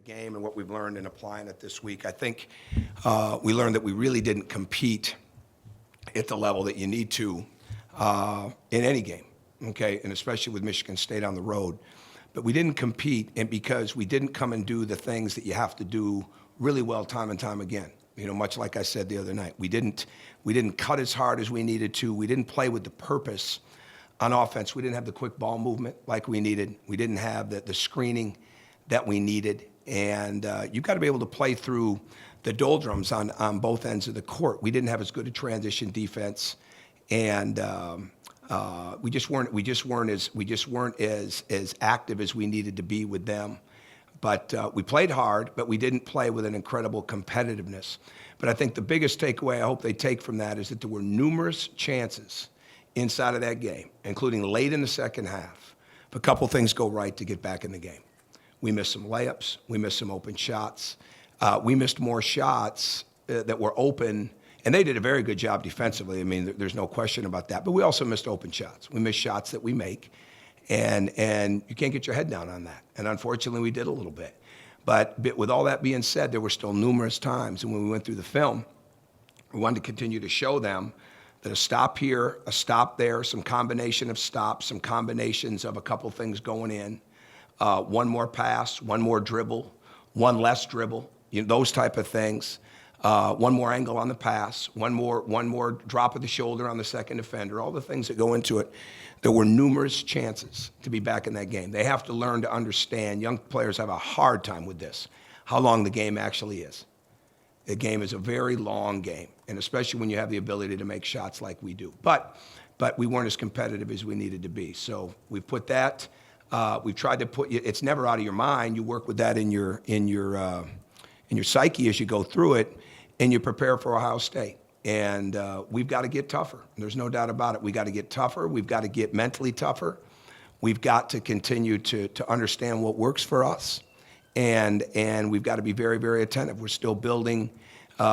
game and what we've learned in applying it this week. I think we learned that we really didn't compete at the level that you need to in any game, okay, and especially with Michigan State on the road. But we didn't compete, and because we didn't come and do the things that you have to do really well time and time again. You know, much like I said the other night, we didn't cut as hard as we needed to. We didn't play with the purpose on offense. We didn't have the quick ball movement like we needed. We didn't have the screening that we needed. And you've got to be able to play through the doldrums on both ends of the court. We didn't have as good a transition defense, and we just weren't as active as we needed to be with them. But we played hard, but we didn't play with an incredible competitiveness. But I think the biggest takeaway I hope they take from that is that there were numerous chances inside of that game, including late in the second half, if a couple things go right to get back in the game. We missed some layups. We missed some open shots. We missed more shots that were open, and they did a very good job defensively. I mean, there's no question about that. But we also missed open shots. We missed shots that we make, and you can't get your head down on that. And unfortunately, we did a little bit. But with all that being said, there were still numerous times, and when we went through the film, we wanted to continue to show them that a stop here, a stop there, some combination of stops, some combinations of a couple things going in, one more pass, one more dribble, one less dribble, those type of things, one more angle on the pass, one more drop of the shoulder on the second defender, all the things that go into it. There were numerous chances to be back in that game. They have to learn to understand. Young players have a hard time with this, how long the game actually is. The game is a very long game, and especially when you have the ability to make shots like we do. But we weren't as competitive as we needed to be. So we've put that. We've tried to put. It's never out of your mind. You work with that in your psyche as you go through it, and you prepare for Ohio State. And we've got to get tougher. There's no doubt about it. We've got to get tougher. We've got to get mentally tougher. We've got to continue to understand what works for us. And we've got to be very, very attentive. We're still building the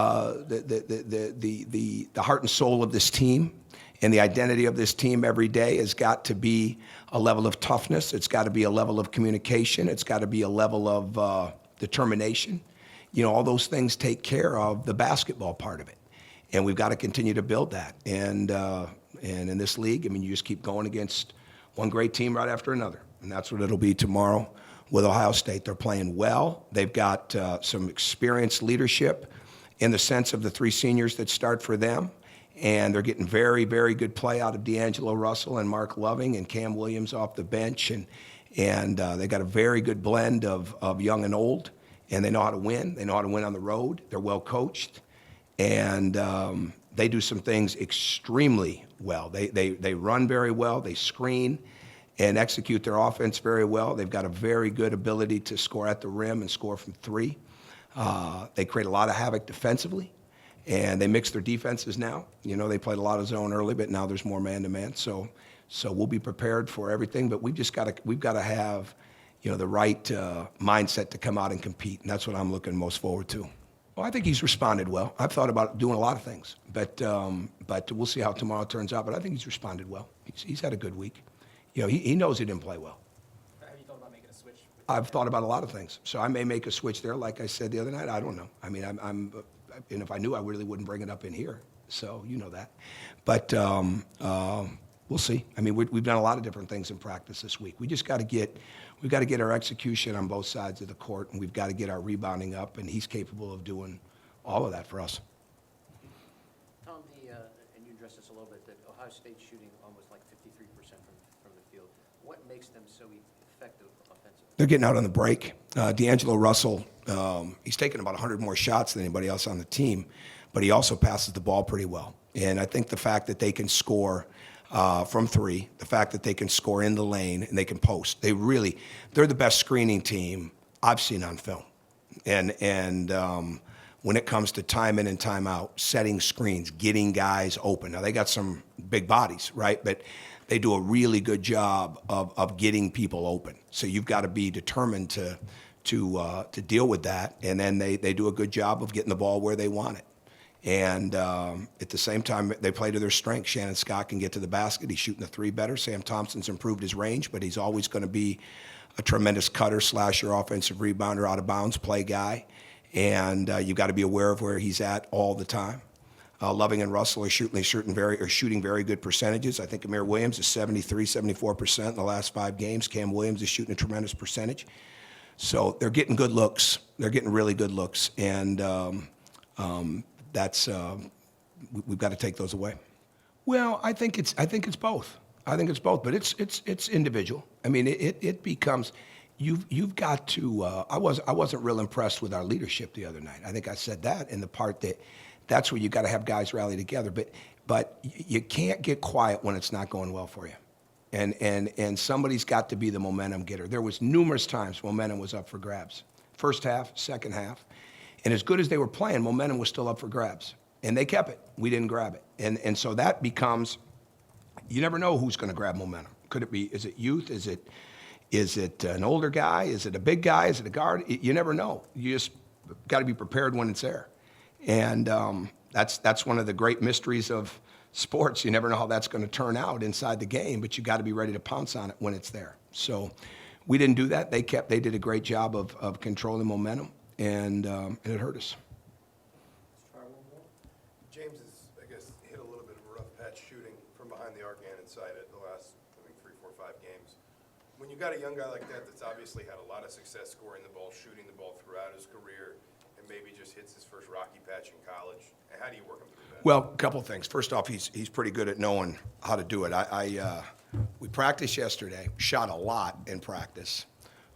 heart and soul of this team, and the identity of this team every day has got to be a level of toughness. It's got to be a level of communication. It's got to be a level of determination. All those things take care of the basketball part of it, and we've got to continue to build that. And in this league, I mean, you just keep going against one great team right after another, and that's what it'll be tomorrow. With Ohio State, they're playing well. They've got some experienced leadership in the sense of the three seniors that start for them, and they're getting very, very good play out of D'Angelo Russell and Mark Loving and Cam Williams off the bench, and they got a very good blend of young and old, and they know how to win. They know how to win on the road. They're well coached, and they do some things extremely well. They run very well. They screen and execute their offense very well. They've got a very good ability to score at the rim and score from three. They create a lot of havoc defensively, and they mix their defenses now. They played a lot of zone early, but now there's more man-to-man. So we'll be prepared for everything, but we've got to have the right mindset to come out and compete, and that's what I'm looking most forward to. Well, I think he's responded well. I've thought about doing a lot of things, but we'll see how tomorrow turns out. But I think he's responded well. He's had a good week. He knows he didn't play well. Have you thought about making a switch? I've thought about a lot of things. So I may make a switch there, like I said the other night. I don't know. I mean, and if I knew, I really wouldn't bring it up in here. So you know that. But we'll see. I mean, we've done a lot of different things in practice this week. We've got to get our execution on both sides of the court, and we've got to get our rebounding up, and he's capable of doing all of that for us. Tom, and you addressed this a little bit, that Ohio State's shooting almost like 53% from the field. What makes them so effective offensively? They're getting out on the break. D'Angelo Russell, he's taken about 100 more shots than anybody else on the team, but he also passes the ball pretty well. And I think the fact that they can score from three, the fact that they can score in the lane and they can post, they're the best screening team I've seen on film. And when it comes to time in and time out, setting screens, getting guys open. Now, they got some big bodies, right? But they do a really good job of getting people open. So you've got to be determined to deal with that. And then they do a good job of getting the ball where they want it. And at the same time, they play to their strength. Shannon Scott can get to the basket. He's shooting the three better. Sam Thompson's improved his range, but he's always going to be a tremendous cutter, slasher, offensive rebounder, out of bounds play guy. And you've got to be aware of where he's at all the time. Loving and Russell are shooting very good percentages. I think Amir Williams is 73, 74% in the last 5 games. Cam Williams is shooting a tremendous percentage. So they're getting good looks. They're getting really good looks, and we've got to take those away. Well, I think it's both. I think it's both, but it's individual. I mean, it becomes. You've got to. I wasn't real impressed with our leadership the other night. I think I said that in the part that's where you got to have guys rally together. But you can't get quiet when it's not going well for you, and somebody's got to be the momentum getter. There was numerous times momentum was up for grabs. First half, second half, and as good as they were playing, momentum was still up for grabs, and they kept it. We didn't grab it, and so that becomes. You never know who's going to grab momentum. Could it be? Is it youth? Is it an older guy? Is it a big guy? Is it a guard? You never know. You just got to be prepared when it's there. And that's one of the great mysteries of sports. You never know how that's going to turn out inside the game, but you got to be ready to pounce on it when it's there. So we didn't do that. They did a great job of controlling momentum, and it hurt us. Let's try one more. James has, I guess, hit a little bit of a rough patch shooting from behind the arc and inside it the last, I think, 3, 4, 5 games. When you got a young guy like that that's obviously had a lot of success scoring the ball, shooting the ball throughout his career, and maybe just hits his first rocky patch in college, and how do you work him through that? Well, a couple of things. First off, he's pretty good at knowing how to do it. We practiced yesterday, shot a lot in practice.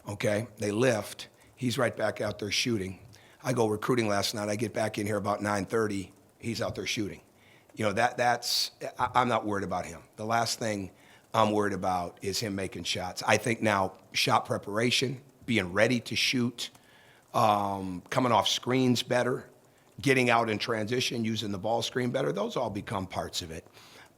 Okay, they lift. He's right back out there shooting. I go recruiting last night. I get back in here about 9:30. He's out there shooting. You know, I'm not worried about him. The last thing I'm worried about is him making shots. I think now shot preparation, being ready to shoot, coming off screens better, getting out in transition, using the ball screen better, those all become parts of it.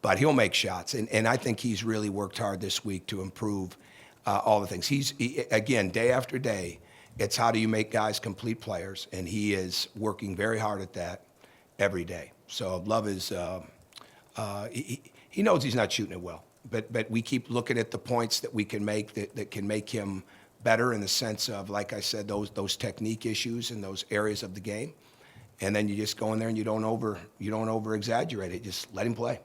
But he'll make shots, and I think he's really worked hard this week to improve all the things. Again, day after day, it's how do you make guys complete players, and he is working very hard at that every day. So Love is, he knows he's not shooting it well, but we keep looking at the points that we can make that can make him better in the sense of, like I said, those technique issues and those areas of the game. And then you just go in there and you don't over exaggerate it. Just let him play.